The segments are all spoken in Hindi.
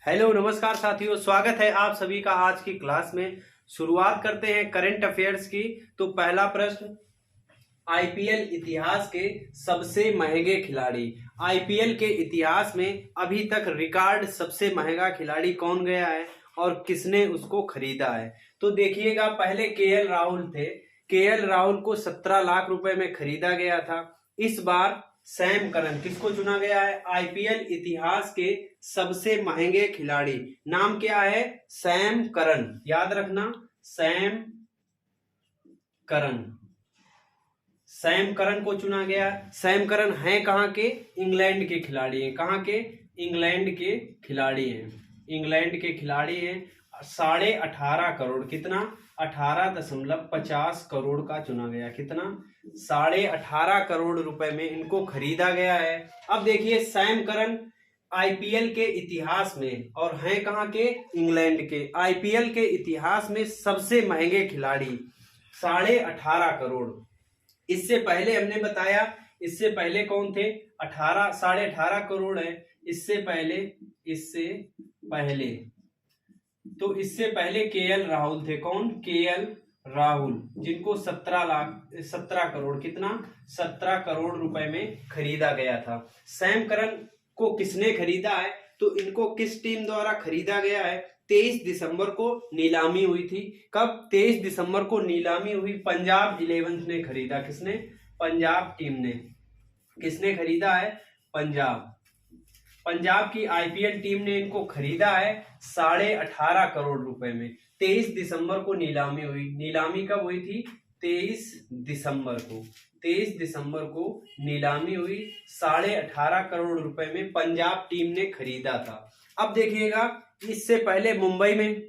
हेलो नमस्कार साथियों, स्वागत है आप सभी का आज की क्लास में। शुरुआत करते हैं करंट अफेयर्स की। तो पहला प्रश्न, आईपीएल इतिहास के सबसे महंगे खिलाड़ी। आईपीएल के इतिहास में अभी तक रिकॉर्ड सबसे महंगा खिलाड़ी कौन गया है और किसने उसको खरीदा है। तो देखिएगा, पहले केएल राहुल थे। केएल राहुल को 17 लाख रुपए में खरीदा गया था। इस बार सैम करन किसको चुना गया है आईपीएल इतिहास के सबसे महंगे खिलाड़ी। नाम क्या है? सैम करन, याद रखना, सैम करन। सैम करन को चुना गया। सैम करन है कहां के? इंग्लैंड के खिलाड़ी हैं। कहां के? इंग्लैंड के खिलाड़ी हैं। इंग्लैंड के खिलाड़ी हैं। 18.5 करोड़, कितना? 18.50 करोड़ का चुना गया। कितना? 18.5 करोड़ रुपए में इनको खरीदा गया है। अब देखिए, सैम करन आईपीएल के इतिहास में, और हैं कहां के? इंग्लैंड के। आईपीएल के इतिहास में सबसे महंगे खिलाड़ी, 18.5 करोड़। इससे पहले हमने बताया, इससे पहले कौन थे? 18.5 करोड़ है। इससे पहले केएल राहुल थे। कौन? केएल राहुल, जिनको 17 करोड़, कितना? 17 करोड़ रुपए में खरीदा गया था। सैम करन को किसने खरीदा है? तो इनको किस टीम द्वारा खरीदा गया है? 23 दिसंबर को नीलामी हुई थी। कब? 23 दिसंबर को नीलामी हुई। पंजाब 11 ने खरीदा। किसने? पंजाब टीम ने। किसने खरीदा है? पंजाब की आईपीएल टीम ने इनको खरीदा है 18.5 करोड़ रुपए में। 23 दिसंबर को नीलामी हुई। नीलामी कब हुई थी? 23 दिसंबर को। 23 दिसंबर को नीलामी हुई। 18.5 करोड़ रुपए में पंजाब टीम ने खरीदा था। अब देखिएगा, इससे पहले मुंबई में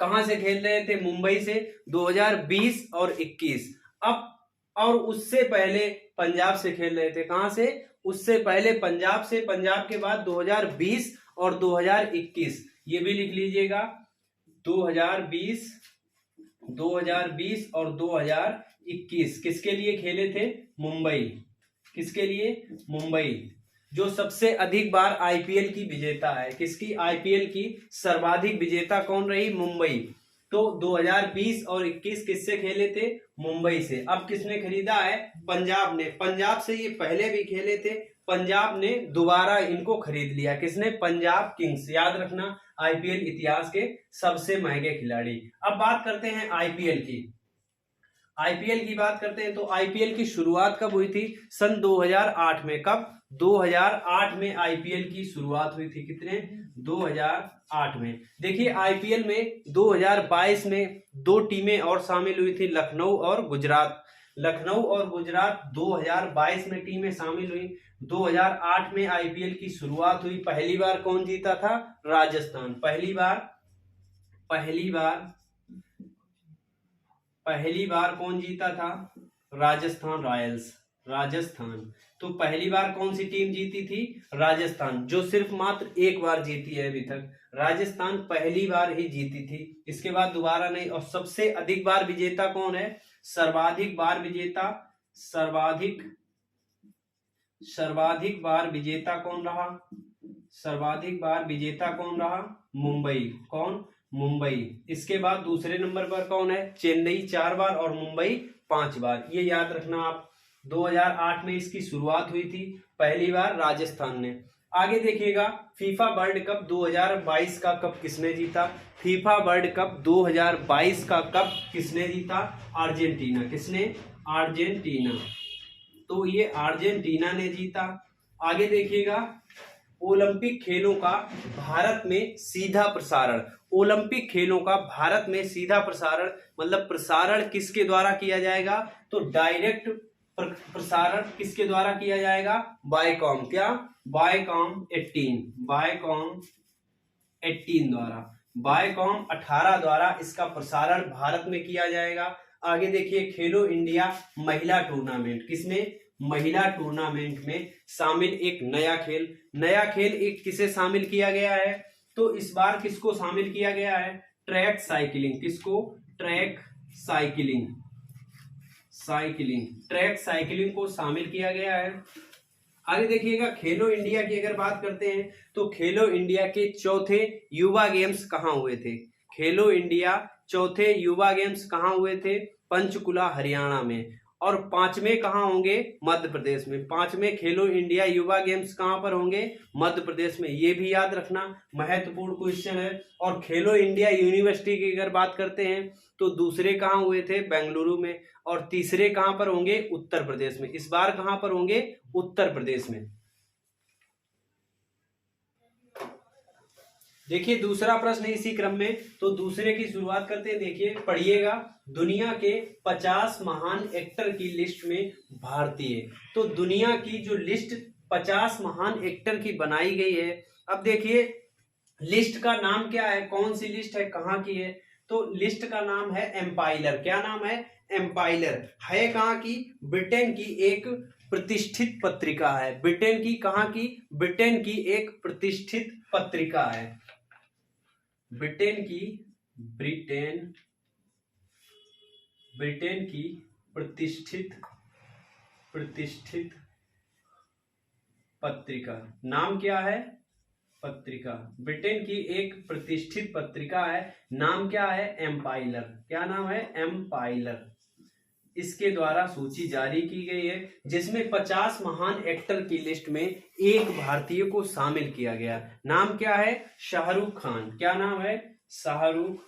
कहां से खेल रहे थे? मुंबई से 2020 और 21। अब और उससे पहले पंजाब से खेल रहे थे। कहां से? उससे पहले पंजाब से। पंजाब के बाद 2020 और 2021, ये भी लिख लीजिएगा। 2020 और 2021 किसके लिए खेले थे? मुंबई। किसके लिए? मुंबई, जो सबसे अधिक बार आईपीएल की विजेता है। किसकी? आईपीएल की सर्वाधिक विजेता कौन रही? मुंबई। तो 2020 और 21 किससे खेले थे? मुंबई से। अब किसने खरीदा है? पंजाब ने। पंजाब से ये पहले भी खेले थे। पंजाब ने दोबारा इनको खरीद लिया। किसने? पंजाब किंग्स। याद रखना, आईपीएल इतिहास के सबसे महंगे खिलाड़ी। अब बात करते हैं आईपीएल की। आईपीएल की बात करते हैं तो आईपीएल की शुरुआत कब हुई थी? सन 2008 में। कब? 2008 में आईपीएल की शुरुआत हुई थी। कितने? 2008 में। देखिए, आईपीएल में 2022 में दो टीमें और शामिल हुई थी, लखनऊ और गुजरात। लखनऊ और गुजरात 2022 में टीमें शामिल हुई। 2008 में आईपीएल की शुरुआत हुई। पहली बार कौन जीता था? राजस्थान। पहली बार कौन जीता था? राजस्थान रॉयल्स। राजस्थान। तो पहली बार कौन सी टीम जीती थी? राजस्थान, जो सिर्फ मात्र एक बार जीती है अभी तक। राजस्थान पहली बार ही जीती थी, इसके बाद दोबारा नहीं। और सबसे अधिक बार विजेता कौन है? सर्वाधिक बार विजेता सर्वाधिक बार विजेता कौन रहा? सर्वाधिक बार विजेता कौन रहा? मुंबई। कौन? मुंबई। इसके बाद दूसरे नंबर पर कौन है? चेन्नई 4 बार और मुंबई 5 बार। ये याद रखना आप। 2008 में इसकी शुरुआत हुई थी। पहली बार राजस्थान ने। आगे देखिएगा, फीफा वर्ल्ड कप 2022 का कप किसने जीता? फीफा वर्ल्ड कप 2022 का कप किसने जीता? अर्जेंटीना। किसने? अर्जेंटीना। तो ये अर्जेंटीना ने जीता। आगे देखिएगा, ओलंपिक खेलों का भारत में सीधा प्रसारण। ओलंपिक खेलों का भारत में सीधा प्रसारण, मतलब प्रसारण किसके द्वारा किया जाएगा? तो डायरेक्ट प्रसारण किसके द्वारा किया जाएगा? वाईकॉम। क्या? वाईकॉम 18 द्वारा। वाईकॉम 18 द्वारा इसका प्रसारण भारत में किया जाएगा। आगे देखिए, खेलो इंडिया महिला टूर्नामेंट। किसमें? महिला टूर्नामेंट में शामिल एक नया खेल एक किसे शामिल किया गया है? तो इस बार किसको शामिल किया गया है? Track cycling. किसको? ट्रैक साइकिलिंग को शामिल किया गया है। आगे देखिएगा, खेलो इंडिया की अगर बात करते हैं तो खेलो इंडिया के चौथे युवा गेम्स कहाँ हुए थे? खेलो इंडिया चौथे युवा गेम्स कहाँ हुए थे? पंचकुला हरियाणा में। और पांचवें कहाँ होंगे? मध्य प्रदेश में। पांचवें खेलो इंडिया युवा गेम्स कहाँ पर होंगे? मध्य प्रदेश में। ये भी याद रखना, महत्वपूर्ण क्वेश्चन है। और खेलो इंडिया यूनिवर्सिटी की अगर बात करते हैं तो दूसरे कहाँ हुए थे? बेंगलुरु में। और तीसरे कहाँ पर होंगे? उत्तर प्रदेश में। इस बार कहाँ पर होंगे? उत्तर प्रदेश में। देखिए दूसरा प्रश्न इसी क्रम में, तो दूसरे की शुरुआत करते हैं। देखिए पढ़िएगा, दुनिया के 50 महान एक्टर की लिस्ट में भारतीय। तो दुनिया की जो लिस्ट 50 महान एक्टर की बनाई गई है, अब देखिए लिस्ट का नाम क्या है, कौन सी लिस्ट है, कहाँ की है? तो लिस्ट का नाम है एम्पाइलर। क्या नाम है? एम्पाइलर। है कहाँ की? ब्रिटेन की एक प्रतिष्ठित पत्रिका है। ब्रिटेन की कहाँ की? ब्रिटेन की एक प्रतिष्ठित पत्रिका है। ब्रिटेन की प्रतिष्ठित पत्रिका। नाम क्या है? पत्रिका। ब्रिटेन की एक प्रतिष्ठित पत्रिका है, नाम क्या है? एम्पाइलर। क्या नाम है? एम्पाइलर। इसके द्वारा सूची जारी की गई है, जिसमें 50 महान एक्टर की लिस्ट में एक भारतीय को शामिल किया गया। नाम क्या है? शाहरुख खान। क्या नाम है? शाहरुख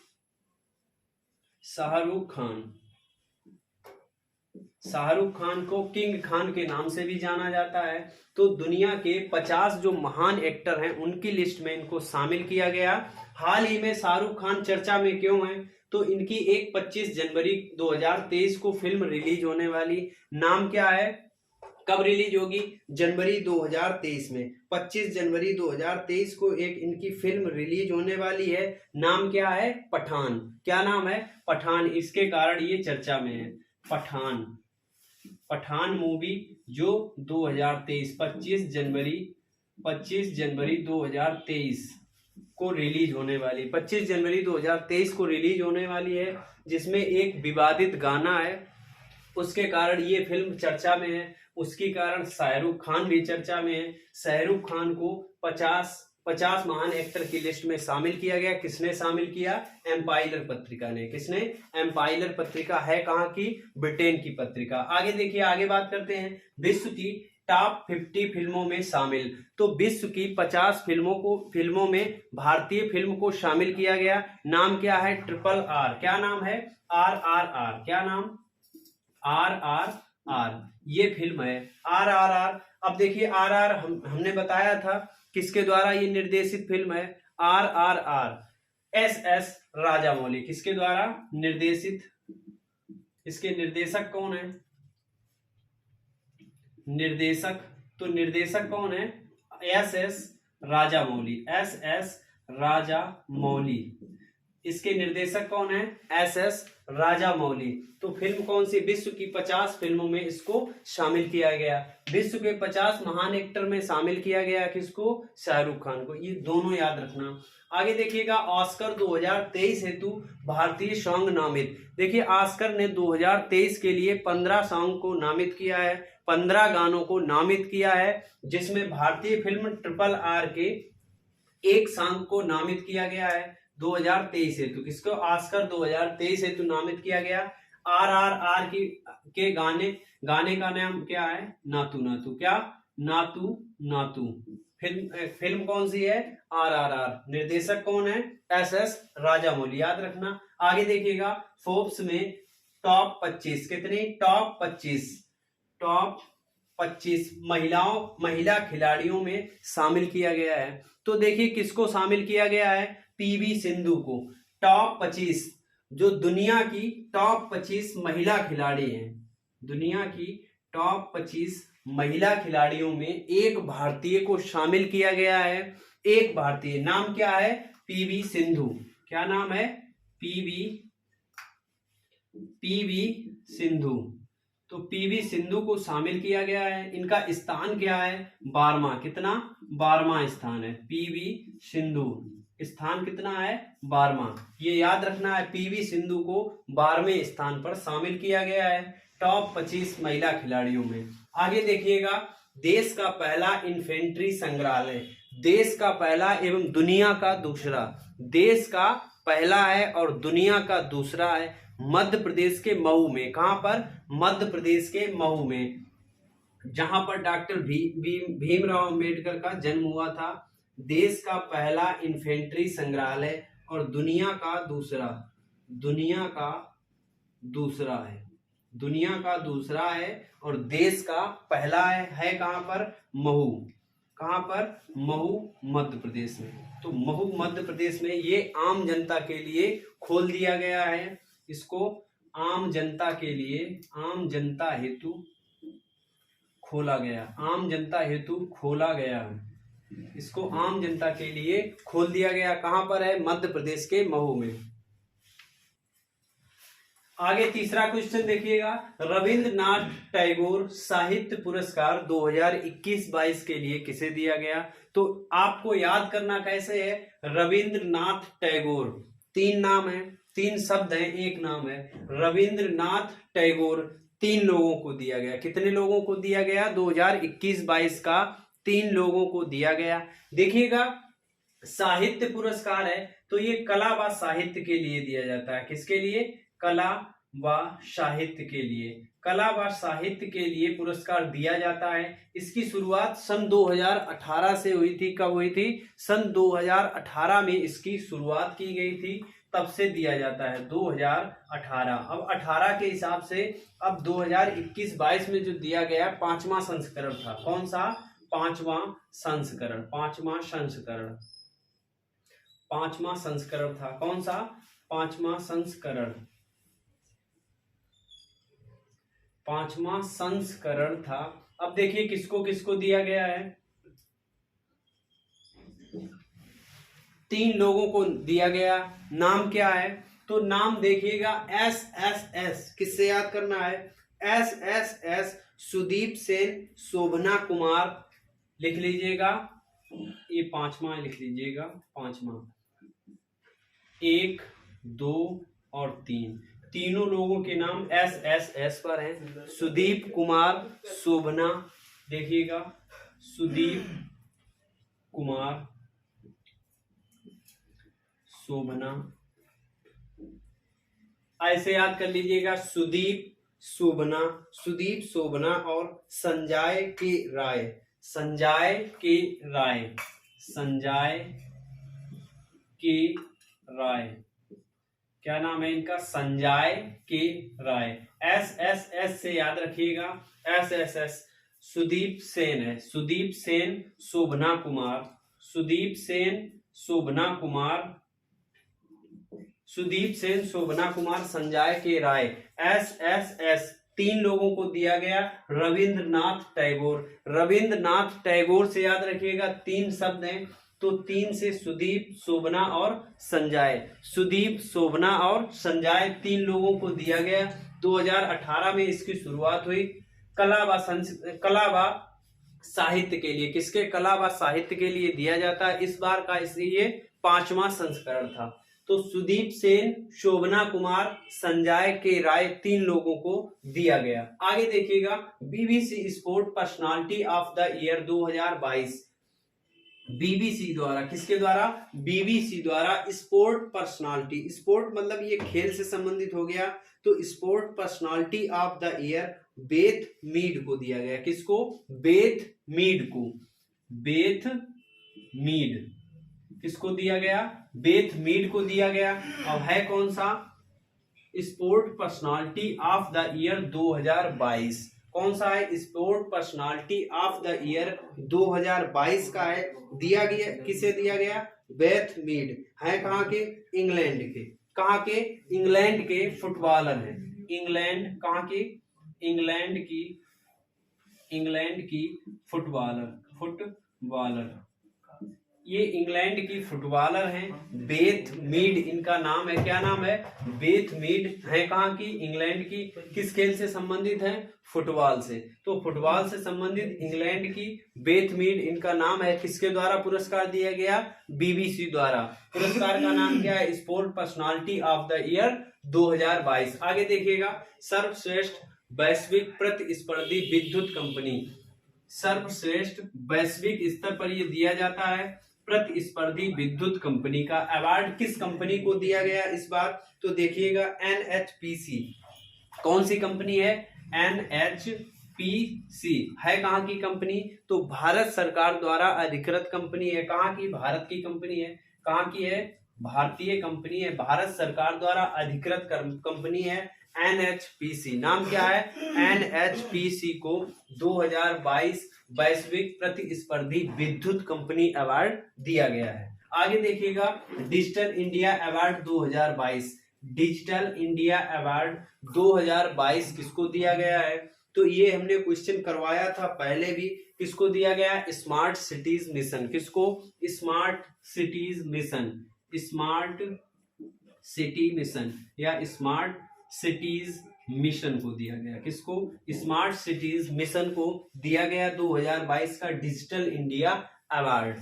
खान। शाहरुख खान को किंग खान के नाम से भी जाना जाता है। तो दुनिया के 50 जो महान एक्टर हैं उनकी लिस्ट में इनको शामिल किया गया। हाल ही में शाहरुख खान चर्चा में क्यों हैं? तो इनकी एक 25 जनवरी 2023 को फिल्म रिलीज होने वाली। नाम क्या है? कब रिलीज होगी? जनवरी 2023 में। 25 जनवरी 2023 को एक इनकी फिल्म रिलीज होने वाली है। नाम क्या है? पठान। क्या नाम है? पठान। इसके कारण ये चर्चा में है। पठान मूवी जो 2023 25 जनवरी 2023 को रिलीज होने वाली, 25 जनवरी 2023 को रिलीज होने वाली है, जिसमें एक विवादित गाना है, उसके कारण ये फिल्म चर्चा में है। उसके कारण शाहरुख खान भी चर्चा में है। शाहरुख खान को 50 महान एक्टर की लिस्ट में शामिल किया गया। किसने शामिल किया? एम्पाइलर पत्रिका ने। किसने? एम्पाइलर पत्रिका है कहाँ की? ब्रिटेन की पत्रिका। आगे देखिए, आगे बात करते हैं विश्व की टॉप 50 फिल्मों में शामिल। तो विश्व की 50 फिल्मों में भारतीय फिल्म को शामिल किया गया। नाम क्या है? RRR। क्या नाम है? RRR। क्या नाम? RRR। ये फिल्म है RRR। अब देखिए RRR हमने बताया था किसके द्वारा ये निर्देशित फिल्म है? RRR SS Rajamouli. किसके द्वारा निर्देशित? इसके निर्देशक कौन है? निर्देशक कौन है? SS राजामौली। इसके निर्देशक कौन है? SS राजामौली। तो फिल्म कौन सी? विश्व की 50 फिल्मों में इसको शामिल किया गया। विश्व के 50 महान एक्टर में शामिल किया गया। किसको? शाहरुख खान को। ये दोनों याद रखना। आगे देखिएगा, ऑस्कर 2023 हेतु भारतीय सॉन्ग नामित। देखिए ऑस्कर ने 2023 के लिए 15 सॉन्ग को नामित किया है, 15 गानों को नामित किया है, जिसमें भारतीय फिल्म RRR के एक सॉन्ग को नामित किया गया है 2023 हेतु। किसको? ऑस्कर 2023 हेतु नामित किया गया। RRR के गाने का नाम क्या है? नातू नातू। क्या? नातू नातू। फिल्म कौन सी है? RRR। निर्देशक कौन है? SS राजामौली। याद रखना। आगे देखिएगा, फोर्ब्स में टॉप 25 कितने? टॉप 25 महिला खिलाड़ियों में शामिल किया गया है। तो देखिए किसको शामिल किया गया है? PV सिंधु को। टॉप 25 जो दुनिया की टॉप 25 महिला खिलाड़ी हैं, दुनिया की टॉप 25 महिला खिलाड़ियों में एक भारतीय को शामिल किया गया है। एक भारतीय। नाम क्या है? PV सिंधु। क्या नाम है? PV सिंधु। तो PV सिंधु को शामिल किया गया है। इनका स्थान क्या है? 12वां। कितना? 12वां स्थान है। PV सिंधु स्थान कितना है? 12वां। ये याद रखना है, PV सिंधु को 12वें स्थान पर शामिल किया गया है टॉप 25 महिला खिलाड़ियों में। आगे देखिएगा, देश का पहला इन्फेंट्री संग्रहालय, देश का पहला एवं दुनिया का दूसरा, देश का पहला है और दुनिया का दूसरा है मध्य प्रदेश के मऊ में। कहां पर? मध्य प्रदेश के मऊ में, जहां पर डॉक्टर भीमराव अंबेडकर का जन्म हुआ था। देश का पहला इन्फेंट्री संग्रहालय और दुनिया का दूसरा, दुनिया का दूसरा है, दुनिया का दूसरा है और देश का पहला है कहां पर? महू। कहां पर? महू मध्य प्रदेश में। तो महू मध्य प्रदेश में ये आम जनता के लिए खोल दिया गया है। इसको आम जनता के लिए, आम जनता हेतु खोला गया, आम जनता हेतु खोला गया। इसको आम जनता के लिए खोल दिया गया। कहां पर है? मध्य प्रदेश के महू में। आगे तीसरा क्वेश्चन देखिएगा, रविंद्रनाथ टैगोर साहित्य पुरस्कार 2021-22 के लिए किसे दिया गया? तो आपको याद करना कैसे है, रविंद्रनाथ टैगोर, तीन नाम है, तीन शब्द हैं, एक नाम है। रविंद्रनाथ टैगोर 3 लोगों को दिया गया। कितने लोगों को दिया गया? 2021-22 का 3 लोगों को दिया गया। देखिएगा, साहित्य पुरस्कार है तो ये कला व साहित्य के लिए दिया जाता है। किसके लिए? कला व साहित्य के लिए, कला व साहित्य के लिए पुरस्कार दिया जाता है। इसकी शुरुआत सन 2018 से हुई थी। कब हुई थी? सन 2018 में इसकी शुरुआत की गई थी, तब से दिया जाता है 2018। अब 18 के हिसाब से अब 2021-22 में जो दिया गया 5वां संस्करण था। कौन सा? 5वां संस्करण, 5वां संस्करण, 5वां संस्करण था। कौन सा? 5वां संस्करण, 5वां संस्करण था। अब देखिए किसको किसको दिया गया है। 3 लोगों को दिया गया। नाम क्या है? तो नाम देखिएगा SSS, किससे याद करना है? SSS सुदीप सेन, शोभना कुमार, लिख लीजिएगा, ये 5वां लिख लीजिएगा, 5वां, 1, 2 और 3, तीनों लोगों के नाम SSS पर हैं। सुदीप कुमार, शोभना, देखिएगा सुदीप कुमार, शोभना, ऐसे याद कर लीजिएगा, सुदीप, शोभना, सुदीप, शोभना और संजय के राय, संजय के राय, संजय के राय, क्या नाम है इनका? संजय के राय। SSS से याद रखिएगा, SSS सुदीप सेन है, सुदीप सेन, शोभना कुमार, सुदीप सेन, शोभना कुमार, सुदीप सेन, शोभना कुमार, संजय के राय। SSS 3 लोगों को दिया गया। रविंद्रनाथ टैगोर, रविंद्रनाथ टैगोर से याद रखिएगा 3 शब्द हैं, तो 3 से सुदीप, शोभना और संजय, सुदीप, शोभना और संजय 3 लोगों को दिया गया। 2018 में इसकी शुरुआत हुई। कला व साहित्य के लिए, किसके? कला व साहित्य के लिए दिया जाता है। इस बार का इसलिए 5वां संस्करण था। तो सुदीप सेन, शोभना कुमार, संजय के राय 3 लोगों को दिया गया। आगे देखिएगा, BBC sport personality of the year 2022, BBC द्वारा, किसके द्वारा? BBC द्वारा स्पोर्ट पर्सनालिटी, स्पोर्ट मतलब ये खेल से संबंधित हो गया, तो sport personality of the year Beth Mead को दिया गया। किसको? बेथ मीड को, बेथ मीड, किसको दिया गया? बेथ मीड को दिया गया। अब है कौन सा? Sport personality of the year 2022, कौन सा है? Sport personality of the year 2022 का है। दिया गया, किसे दिया गया? बेथ मीड, है कहाँ के? इंग्लैंड के। कहाँ के? इंग्लैंड के फुटबॉलर हैं। इंग्लैंड, कहाँ के? इंग्लैंड की, इंग्लैंड की फुटबॉलर, फुटबॉलर, ये इंग्लैंड की फुटबॉलर हैं। बेथ मीड इनका नाम है। क्या नाम है? बेथ मीड, है कहाँ की? इंग्लैंड की। किस खेल से संबंधित है? फुटबॉल से। तो फुटबॉल से संबंधित इंग्लैंड की बेथ मीड इनका नाम है। किसके द्वारा पुरस्कार दिया गया? BBC द्वारा। पुरस्कार का नाम क्या है? Sport personality of the year 2022। आगे देखिएगा, सर्वश्रेष्ठ वैश्विक प्रतिस्पर्धी विद्युत कंपनी, सर्वश्रेष्ठ वैश्विक स्तर पर ये दिया जाता है प्रतिस्पर्धी विद्युत कंपनी का अवार्ड किस कंपनी को दिया गया इस बार, तो देखिएगा एनएचपीसी। कौन सी कंपनी है? एनएचपीसी है कहाँ की कंपनी? तो भारत सरकार द्वारा अधिकृत कंपनी है। कहाँ की? भारत की कंपनी है। कहाँ की है? भारतीय कंपनी है, भारत सरकार द्वारा अधिकृत कंपनी है एनएचपीसी। नाम क्या है? एनएचपीसी को 2022 वैश्विक प्रतिस्पर्धी विद्युत कंपनी अवार्ड दिया गया है। आगे देखिएगा digital India award 2022। Digital India award 2022 किसको दिया गया है? तो ये हमने क्वेश्चन करवाया था पहले भी। किसको दिया गया? Smart cities mission. किसको? Smart cities mission, smart city mission या स्मार्ट सिटीज मिशन को दिया गया। किसको? स्मार्ट सिटीज मिशन को दिया गया 2022 का डिजिटल इंडिया अवार्ड।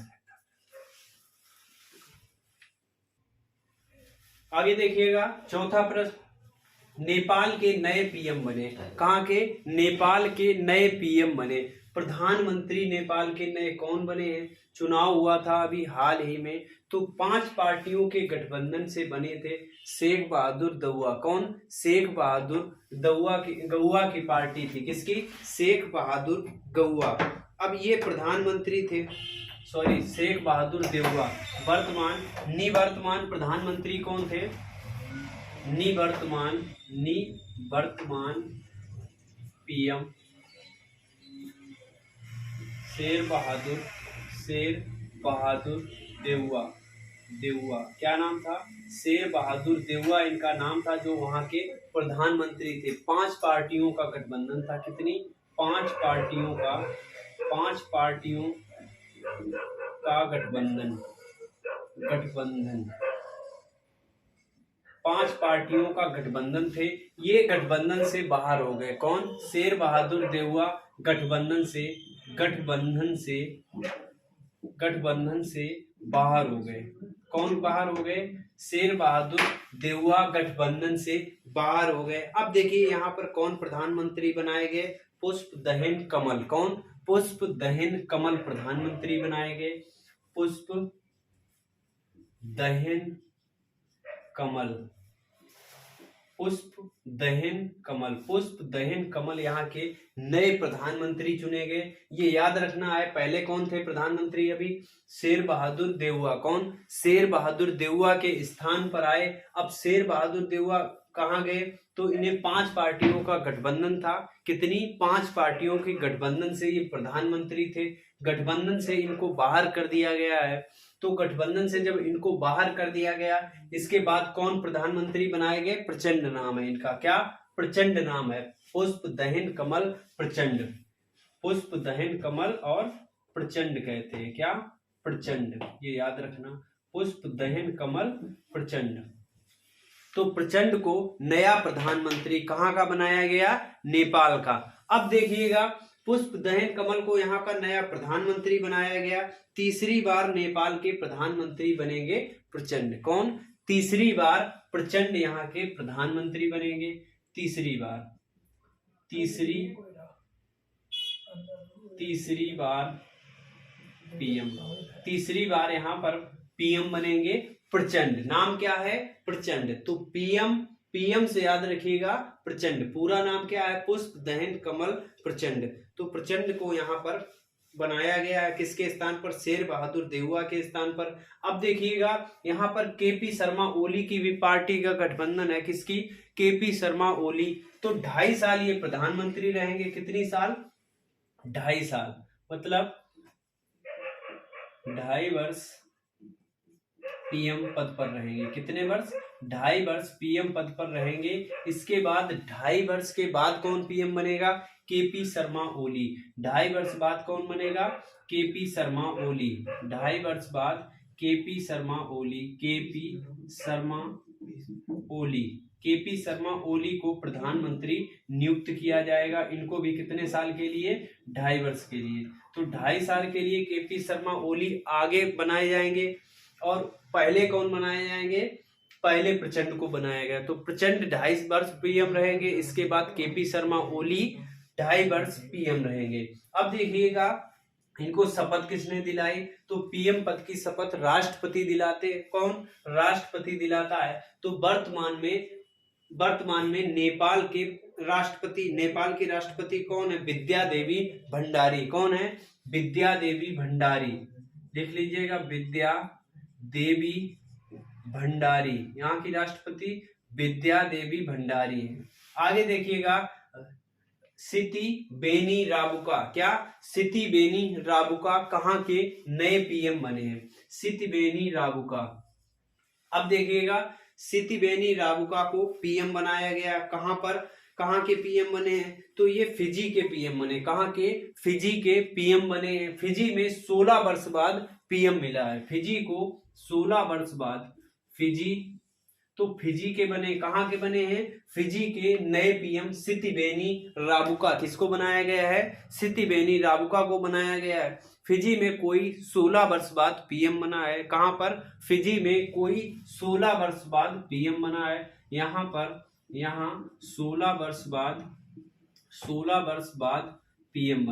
आगे देखिएगा चौथा प्रश्न, नेपाल के नए पीएम बने। कहाँ के? नेपाल के नए पीएम बने। प्रधानमंत्री नेपाल के नए कौन बने हैं? चुनाव हुआ था अभी हाल ही में, तो 5 पार्टियों के गठबंधन से बने थे शेख बहादुर दउआ। कौन? शेख बहादुर दउआ की, गौआ की पार्टी थी। किसकी? शेख बहादुर गौआ। अब ये प्रधानमंत्री थे, सॉरी शेख बहादुर देउआ। निवर्तमान प्रधानमंत्री कौन थे? निवर्तमान पीएम शेर बहादुर देउआ। क्या नाम था? शेर बहादुर देउआ इनका नाम था, जो वहां के प्रधानमंत्री थे। 5 पार्टियों का गठबंधन था। कितनी? 5 पार्टियों का गठबंधन 5 पार्टियों का गठबंधन थे। ये गठबंधन से बाहर हो गए। कौन? शेर बहादुर देउआ गठबंधन से बाहर हो गए। कौन बाहर हो गए? शेर बहादुर देउआ गठबंधन से बाहर हो गए। अब देखिए यहाँ पर कौन प्रधानमंत्री बनाए गए? पुष्पदहन कमल। कौन? पुष्पदहन कमल प्रधानमंत्री बनाए गए। पुष्पदहन कमल यहाँ के नए प्रधानमंत्री चुने गए। ये याद रखना है। पहले कौन थे प्रधानमंत्री? अभी शेर बहादुर देउआ। कौन? शेर बहादुर देउआ के स्थान पर आए। अब शेर बहादुर देउआ कहाँ गए? तो इन्हें 5 पार्टियों का गठबंधन था। कितनी? 5 पार्टियों के गठबंधन से ये प्रधानमंत्री थे। गठबंधन से इनको बाहर कर दिया गया है। तो गठबंधन से जब इनको बाहर कर दिया गया, इसके बाद कौन प्रधानमंत्री बनाए गए? प्रचंड नाम है इनका। क्या? प्रचंड नाम है। पुष्पदहन कमल प्रचंड। पुष्पदहन कमल और प्रचंड कहते हैं। क्या? प्रचंड। ये याद रखना, पुष्पदहन कमल प्रचंड। तो प्रचंड को नया प्रधानमंत्री कहाँ का बनाया गया? नेपाल का। अब देखिएगा पुष्पदहन कमल को यहाँ का नया प्रधानमंत्री बनाया गया। तीसरी बार नेपाल के प्रधानमंत्री बनेंगे प्रचंड। कौन? तीसरी बार प्रचंड यहाँ के प्रधानमंत्री बनेंगे। तीसरी बार यहाँ पर पीएम बनेंगे प्रचंड। नाम क्या है? प्रचंड। तो पीएम से याद रखिएगा प्रचंड। पूरा नाम क्या है? पुष्पदहन कमल प्रचंड। तो प्रचंड को यहाँ पर बनाया गया है। किसके स्थान पर? शेर बहादुर देउआ के स्थान पर। अब देखिएगा यहाँ पर केपी शर्मा ओली की भी पार्टी का गठबंधन है। किसकी? केपी शर्मा ओली। तो 2.5 साल ये प्रधानमंत्री रहेंगे। कितनी साल? 2.5 साल, मतलब 2.5 वर्ष पीएम पद पर रहेंगे। कितने वर्ष? 2.5 वर्ष पीएम पद पर रहेंगे। इसके बाद 2.5 वर्ष के बाद कौन पीएम बनेगा? केपी शर्मा ओली। 2.5 वर्ष बाद कौन बनेगा? केपी शर्मा ओली। 2.5 वर्ष बाद केपी शर्मा ओली को प्रधानमंत्री नियुक्त किया जाएगा। इनको भी कितने साल के लिए? 2.5 वर्ष के लिए। तो 2.5 साल के लिए केपी शर्मा ओली आगे बनाए जाएंगे। और पहले कौन बनाए जाएंगे? पहले प्रचंड को बनाया गया। तो प्रचंड 2.5 वर्ष पीएम रहेंगे। इसके बाद केपी शर्मा ओली 2.5 वर्ष पीएम रहेंगे। अब देखिएगा इनको शपथ किसने दिलाई, तो पीएम पद की शपथ राष्ट्रपति दिलाते। कौन? राष्ट्रपति दिलाता है। तो वर्तमान में नेपाल के राष्ट्रपति कौन है? विद्या देवी भंडारी। कौन है? विद्या देवी भंडारी। लिख लीजिएगा, विद्या देवी भंडारी यहाँ की राष्ट्रपति विद्या देवी भंडारी है। आगे देखिएगा सिति बेनी राबुका। क्या? सिति बेनी राबुका कहाँ के नए पीएम बने हैं? Sitiveni Rabuka. अब देखिएगा सिति बेनी राबुका को पीएम बनाया गया। कहां पर? कहां के पीएम बने हैं? तो ये फिजी के पीएम बने। कहां के? फिजी के पीएम बने हैं। फिजी में 16 वर्ष बाद पीएम मिला है। फिजी को 16 वर्ष बाद फिजी के बने। कहां के बने हैं? फिजी के नए पीएम सिति बेनी राबुका। किसको बनाया गया है? सिति बेनी राबुका को बनाया गया है। फिजी में कोई 16 वर्ष बाद पीएम बना है। कहां पर? फिजी में कोई 16 वर्ष बाद पीएम बना है। यहाँ 16 वर्ष बाद पीएम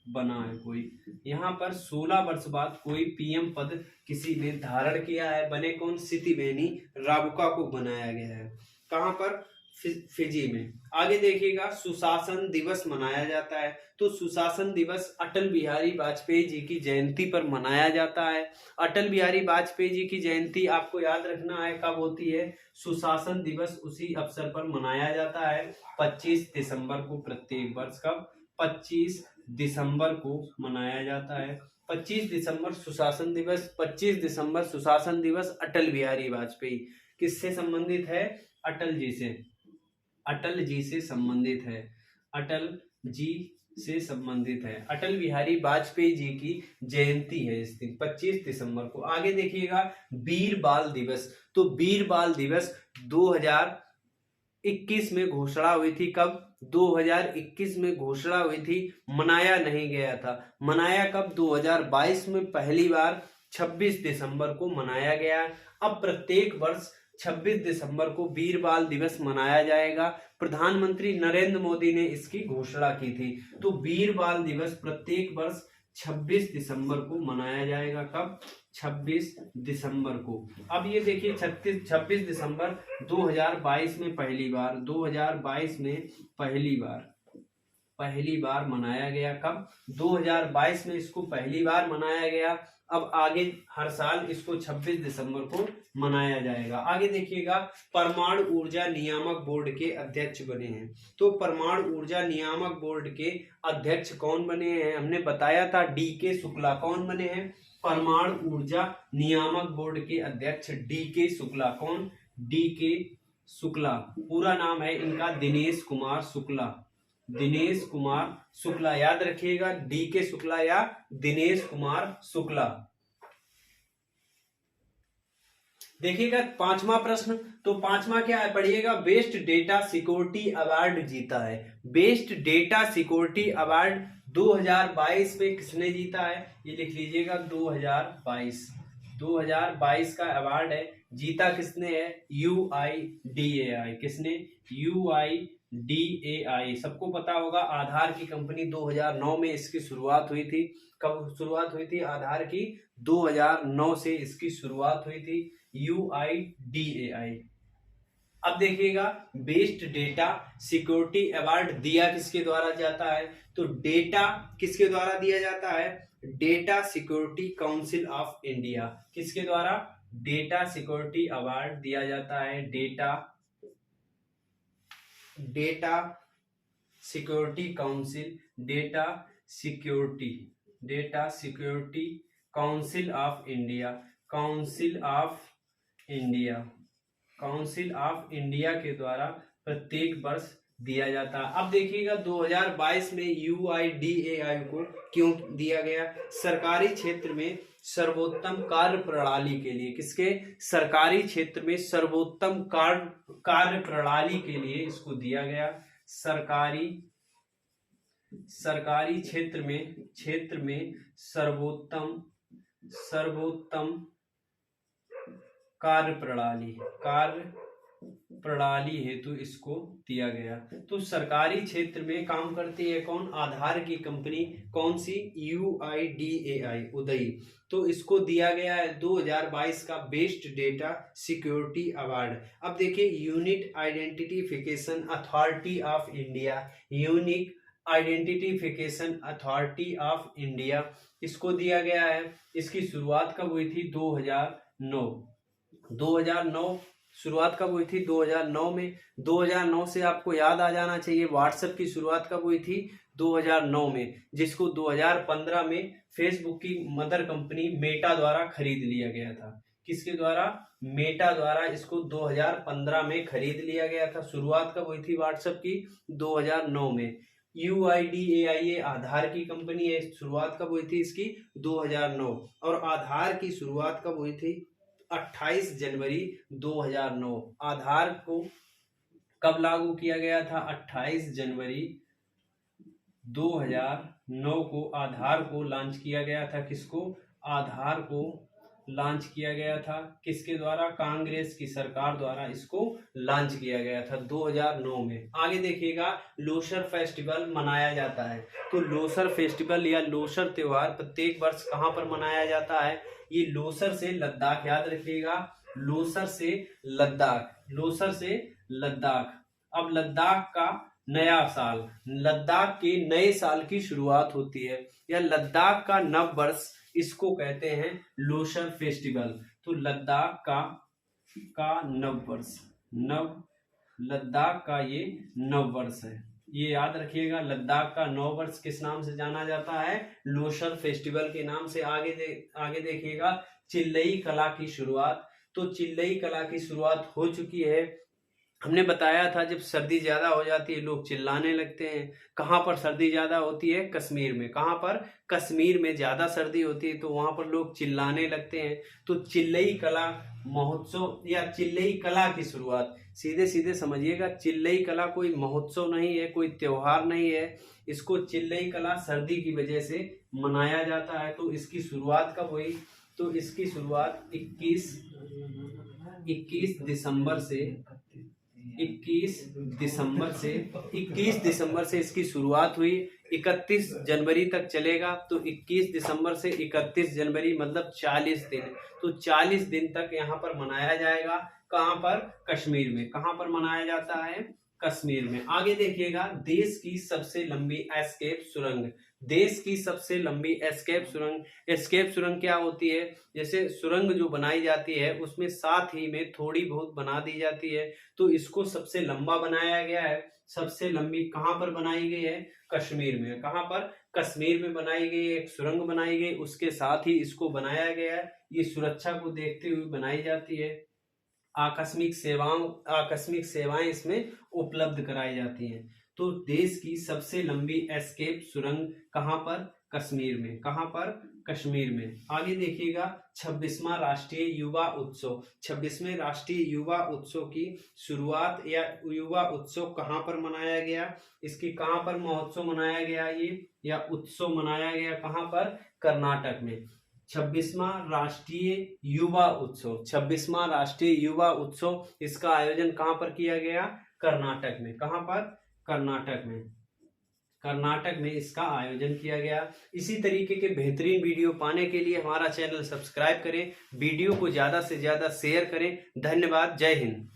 बना है कोई। यहाँ पर 16 वर्ष बाद कोई पीएम पद किसी ने धारण किया है। बने कौन? सिति बेनी राबुका को बनाया गया है। कहां पर? फिजी में। आगे देखिएगा सुशासन दिवस मनाया जाता है। तो सुशासन दिवस अटल बिहारी वाजपेयी जी की जयंती पर मनाया जाता है। अटल बिहारी वाजपेयी जी की जयंती आपको याद रखना है कब होती है? सुशासन दिवस उसी अवसर पर मनाया जाता है 25 दिसंबर को प्रत्येक वर्ष। कब? 25 दिसंबर को मनाया जाता है। 25 दिसंबर सुशासन दिवस। 25 दिसंबर सुशासन दिवस अटल बिहारी वाजपेयी किससे संबंधित है? अटल जी से संबंधित है। अटल बिहारी वाजपेयी जी की जयंती है इस दिन 25 दिसंबर को। आगे देखिएगा वीर बाल दिवस। तो वीर बाल दिवस 2021 में घोषणा हुई थी। कब? 2021 में घोषणा हुई थी, मनाया नहीं गया था। मनाया कब? 2022 में पहली बार 26 दिसंबर को मनाया गया। अब प्रत्येक वर्ष 26 दिसंबर को वीर बाल दिवस मनाया जाएगा। प्रधानमंत्री नरेंद्र मोदी ने इसकी घोषणा की थी। तो वीर बाल दिवस प्रत्येक वर्ष 26 दिसंबर को मनाया जाएगा। कब? 26 दिसंबर को। अब ये देखिए 26 दिसंबर 2022 में पहली बार मनाया गया। कब? 2022 में इसको पहली बार मनाया गया। अब आगे हर साल इसको 26 दिसंबर को मनाया जाएगा। आगे देखिएगा परमाणु ऊर्जा नियामक बोर्ड के अध्यक्ष बने हैं। तो परमाणु ऊर्जा नियामक बोर्ड के अध्यक्ष कौन बने हैं? हमने बताया था डी.के. शुक्ला। कौन बने हैं? परमाणु ऊर्जा नियामक बोर्ड के अध्यक्ष डी.के. शुक्ला। कौन? डी.के. शुक्ला। पूरा नाम है इनका दिनेश कुमार शुक्ला। याद रखिएगा डी.के. शुक्ला या दिनेश कुमार शुक्ला। देखिएगा 5वां प्रश्न। तो 5वां क्या है? पढ़िएगा बेस्ट डेटा सिक्योरिटी अवार्ड जीता है। बेस्ट डेटा सिक्योरिटी अवार्ड 2022 में किसने जीता है? ये लिख लीजिएगा 2022 का अवार्ड है। जीता किसने है? UIDAI। किसने? UIDAI। सबको पता होगा आधार की कंपनी 2009 में इसकी शुरुआत हुई थी। कब शुरुआत हुई थी आधार की? 2009 से इसकी शुरुआत हुई थी। UIDAI। अब देखिएगा बेस्ट डेटा सिक्योरिटी अवार्ड दिया किसके द्वारा जाता है? तो डेटा किसके द्वारा दिया जाता है? Data security council of India. किसके द्वारा? डेटा सिक्योरिटी अवार्ड दिया जाता है। Data security council. Data security council of India के द्वारा प्रत्येक वर्ष दिया जाता है। अब देखिएगा 2022 में UIDAI को क्यों दिया गया? सरकारी क्षेत्र में सर्वोत्तम कार्य प्रणाली के लिए। किसके? सरकारी क्षेत्र में सर्वोत्तम कार्य प्रणाली के लिए इसको दिया गया। सरकारी क्षेत्र में सर्वोत्तम कार्य प्रणाली हेतु इसको दिया गया। तो सरकारी क्षेत्र में काम करती है कौन? आधार की कंपनी, कौन सी? UIDAI, उदयी। तो इसको दिया गया है 2022 का बेस्ट डेटा सिक्योरिटी अवार्ड। अब देखिए, unique identification authority of India, unique identification authority of India, इसको दिया गया है। इसकी शुरुआत कब हुई थी? 2009। 2009 शुरुआत कब हुई थी? 2009 में। 2009 से आपको याद आ जाना चाहिए व्हाट्सएप की शुरुआत कब हुई थी? 2009 में, जिसको 2015 में फेसबुक की मदर कंपनी मेटा द्वारा खरीद लिया गया था। किसके द्वारा? मेटा द्वारा इसको 2015 में खरीद लिया गया था। शुरुआत कब हुई थी व्हाट्सएप की? 2009 में। UIDAI आधार की कंपनी है, शुरुआत कब हुई थी इसकी? 2009। और आधार की शुरुआत कब हुई थी? 28 जनवरी 2009। आधार को कब लागू किया गया था? 28 जनवरी 2009 को आधार को लॉन्च किया गया था। किसको? आधार को लॉन्च किया गया था। किसके द्वारा? कांग्रेस की सरकार द्वारा इसको लॉन्च किया गया था 2009 में। आगे देखिएगा, लोसर फेस्टिवल मनाया जाता है। तो लोसर फेस्टिवल या लोसर त्योहार प्रत्येक वर्ष कहाँ पर मनाया जाता है? ये लोसर से लद्दाख, याद रखिएगा, लोसर से लद्दाख, लोसर से लद्दाख। अब लद्दाख का नया साल, लद्दाख के नए साल की शुरुआत होती है, या लद्दाख का नव वर्ष, इसको कहते हैं लोसर फेस्टिवल। तो लद्दाख का नव वर्ष, लद्दाख का ये नव वर्ष है, ये याद रखिएगा। लद्दाख का नव वर्ष किस नाम से जाना जाता है? लोसर फेस्टिवल के नाम से। आगे देखिएगा, चिल्लई कला की शुरुआत। तो चिल्लई कला की शुरुआत हो चुकी है। हमने बताया था जब सर्दी ज्यादा हो जाती है लोग चिल्लाने लगते हैं। कहाँ पर सर्दी ज्यादा होती है? कश्मीर में। कहाँ पर? कश्मीर में ज्यादा सर्दी होती है, तो वहां पर लोग चिल्लाने लगते हैं। तो चिल्लई कला महोत्सव या चिल्लई कला की शुरुआत, सीधे सीधे समझिएगा, चिल्लई कला कोई महोत्सव नहीं है, कोई त्योहार नहीं है। इसको चिल्लई कला सर्दी की वजह से मनाया जाता है। तो इसकी शुरुआत कब हुई? तो इसकी शुरुआत 21 दिसंबर से इसकी शुरुआत हुई। 31 जनवरी तक चलेगा। तो 21 दिसंबर से 31 जनवरी मतलब 40 दिन। तो 40 दिन तक यहाँ पर मनाया जाएगा। कहाँ पर? कश्मीर में। कहाँ पर मनाया जाता है? कश्मीर में। आगे देखिएगा, देश की सबसे लंबी एस्केप सुरंग। देश की सबसे लंबी एस्केप सुरंग। एस्केप सुरंग क्या होती है? जैसे सुरंग जो बनाई जाती है उसमें साथ ही में थोड़ी बहुत बना दी जाती है, तो इसको सबसे लंबा बनाया गया है। सबसे लंबी कहाँ पर बनाई गई है? कश्मीर में। कहाँ पर? कश्मीर में बनाई गई, एक सुरंग बनाई गई, उसके साथ ही इसको बनाया गया है। ये सुरक्षा को देखते हुए बनाई जाती है। आकस्मिक सेवाएं इसमें उपलब्ध कराई जाती हैं। तो देश की सबसे लंबी एस्केप सुरंग कहाँ पर? कश्मीर में। कहाँ पर? कश्मीर में। आगे देखिएगा, 26वां राष्ट्रीय युवा उत्सव। 26वें राष्ट्रीय युवा उत्सव की शुरुआत या युवा उत्सव कहाँ पर मनाया गया? इसकी कहाँ पर महोत्सव मनाया गया? ये या उत्सव मनाया गया कहाँ पर? कर्नाटक में। 26वां राष्ट्रीय युवा उत्सव, 26वां राष्ट्रीय युवा उत्सव, इसका आयोजन कहाँ पर किया गया? कर्नाटक में। कहाँ पर? कर्नाटक में। कर्नाटक में इसका आयोजन किया गया। इसी तरीके के बेहतरीन वीडियो पाने के लिए हमारा चैनल सब्सक्राइब करें, वीडियो को ज्यादा से ज्यादा शेयर करें। धन्यवाद। जय हिंद।